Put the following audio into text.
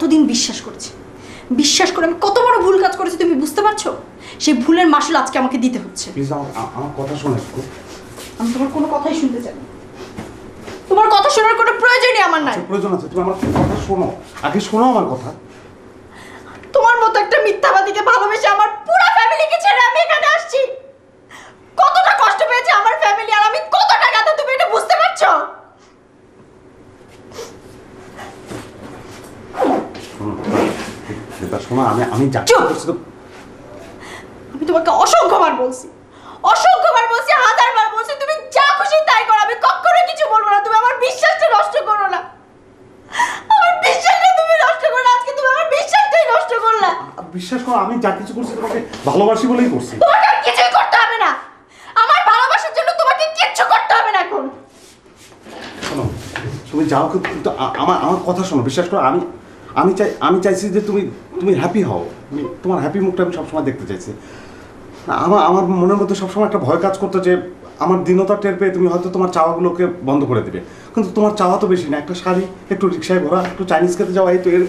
এতদিন বিশ্বাস করেছি, বিশ্বাস করে আমি কত বড় ভুল কাজ করেছি তুমি বুঝতে পারছো? সেই ভুলের মাসুল আজকে আমাকে দিতে হচ্ছে। প্লিজ আমার কথা শোনো একটু। আমি তোমার কোনো কথাই শুনতে চাই না। তোমার কথা শোনার কোনো প্রয়োজনই আমার নাই। প্রয়োজন আছে, তুমি আমার কথা শোনো, আগে শোনো আমার কথা। তোমার মতো একটা মিথ্যাবাদীকে ভালোবেসে আমার পুরো ফ্যামিলিকে ছেড়ে আমি এখানে আসছি। কতটা কষ্ট পেয়েছে আমার ফ্যামিলি, আর আমি কতটা গাধা তুমি এটা বুঝতে পারছো? শোনো, আমি চুপ! আমি তোমাকে অসংখ্যবার বলছি, অসংখ্যবার বলছি, হাজারবার বলছি, তুমি যা খুশি তাই করো, আমি কখনো কিছু বলবো না। তুমি আমার বিশ্বাসটা নষ্ট করো না, আমার বিশ্বাসটা তুমি নষ্ট করো না। আজকে তুমি আমার বিশ্বাসটাই নষ্ট করলা। বিশ্বাস করো, আমি যা কিছু করছি তোমাকে ভালোবাসি বলেই করছি। তোমাকে আর কিছুই করতে হবে না, আমার ভালোবাসার জন্য তোমাকে কিচ্ছু করতে হবে না এখন। শোনো, তুমি যাও, কিন্তু আমার কথা শোনো, বিশ্বাস করো। আমি চাইছি যে তুমি হ্যাপি হও। তোমার হ্যাপি মুখটা আমি সবসময় দেখতে চাইছি। আমার মনের মধ্যে সবসময় একটা ভয় কাজ করতো যে আমার দীনতা টের পেয়ে তুমি হয়তো তোমার চাওয়াগুলোকে বন্ধ করে দেবে। কিন্তু তোমার চাওয়া তো বেশি না, একটা শাড়ি, একটু রিক্সায় ঘোরা, একটু চাইনিজ খেতে যাওয়া, এই তো এর